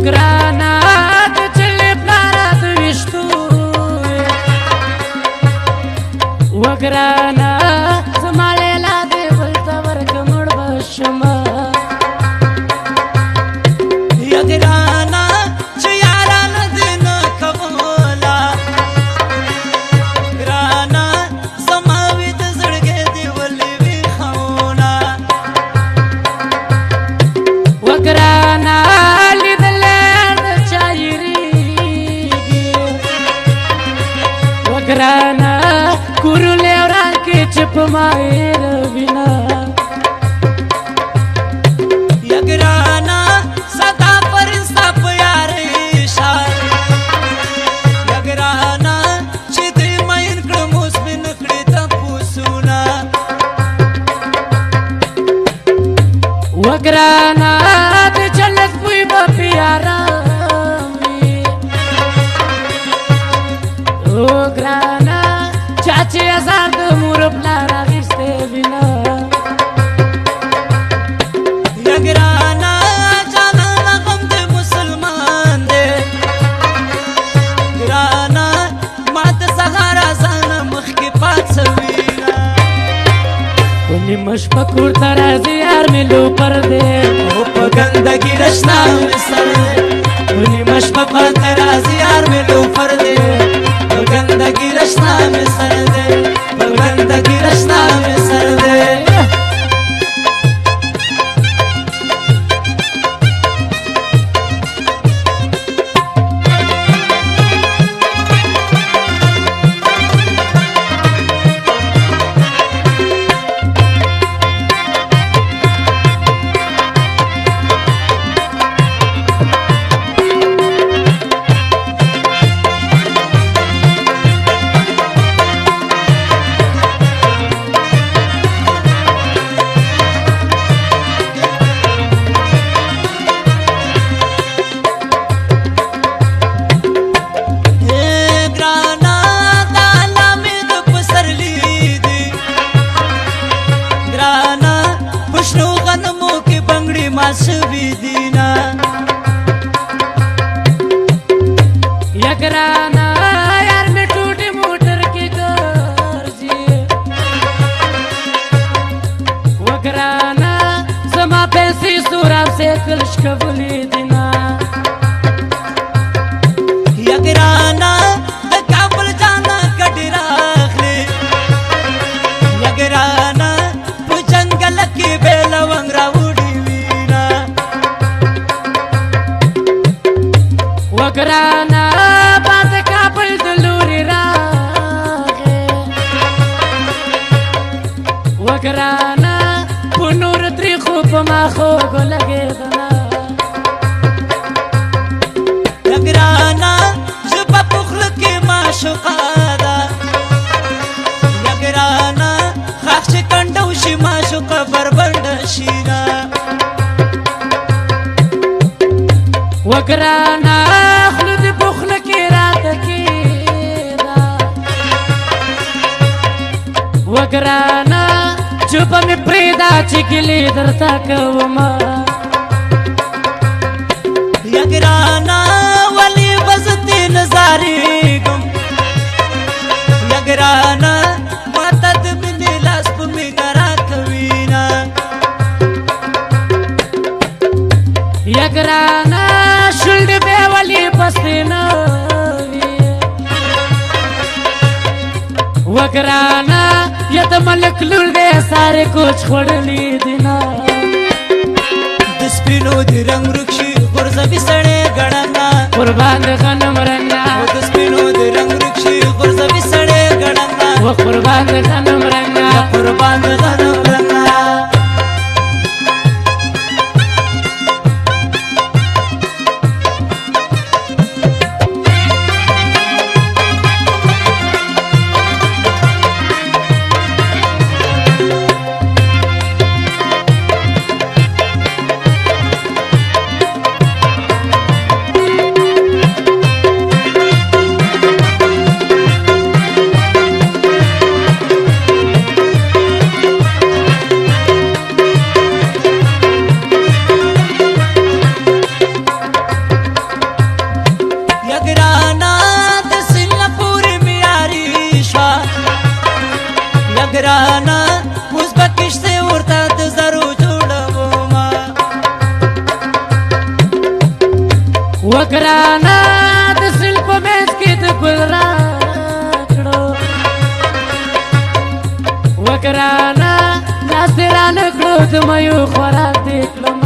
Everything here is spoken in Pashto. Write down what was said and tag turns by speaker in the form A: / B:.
A: وګرانه د چلې پلاره د ویشتو وګرانه زما لیلا دې بل ته ورکه مړ به شمه
B: یا ګرانه چې یارانه دې نه کوله ګرانه زما وي د زړګي دې ولې ویښونه
A: وګرانه لیدلې د چا یېرېږي وګرانه کورولې وران کې چې په ما هېروینه
B: یا ګرانه ستا پر ستا په یارۍ شار یا ګرانه چې دې مین کړم اوس مې نه کړې تپوسونه
A: وګرانه د جنت بوی به پې ارام وي وګرانه چا چې هزار د مور پلار اخیستی وینه
B: یا ګرانه جانانه غم دې مسلمان دی ګرانه ما د سهار اذانه مخکې پاڅوینه
A: په نیمه شپه کور ته راځي یار مې لوپر دی
B: او په ګندګي رشنا مې سر دی په نیمه شپه کور ته راځي یار مې لوفر دی په ګندګي رشنا مې سر دی په ګندګي رشنا مې سر دی شوي دینا
A: یا ګرانه یار مې ټوټې موټر کې ګرځي وګرانه زما پیسې سوراب سیکل شکولې دینا
B: یا ګرانه د کابل جانا کډې راغلې یا ګرانه په جنګل کې به لونګ راوړي وینا
A: وګرانه باد کابل د لوري راغې وګرانه په نور تریخو په ماخو ګلګېدنه
B: یا ګرانه ژبه په خوله کې معشوقه ده یا ګرانه خاښ چې کنډه وشي معشوقه بربنډه شینه
A: وګرانه خوله دې په خوله کې راته کېده وګرانه ژبه مې پرېږده چې ګیلې درته کومه
B: یا ګرانه ولې به زه دې نه زارېږم یا ګرانه ماته د مینې لاس په مینه راکوینه
A: یا ګرانه شونډې به ولې پسې نه وي وګرانه یا د ملک لور دې سارې کوچ خوړلي دینه
B: د سپینو دې رنګ ورک شي غورځوي سړی ګړنګه
A: قربان د غنم رنګه
B: د سپینو دې رنګ ورک شي غورځوي سړی ګړنګه
A: و قربان د غنم رنګه
B: قربان د غنم رنګه ګرانا اوس به کښتۍ ورته د زرو جوړومه
A: وګرانا د سیل په منځ کې د ګل راکړو وګرانا لاس دې رانه کړو د میو خوراک دې کړم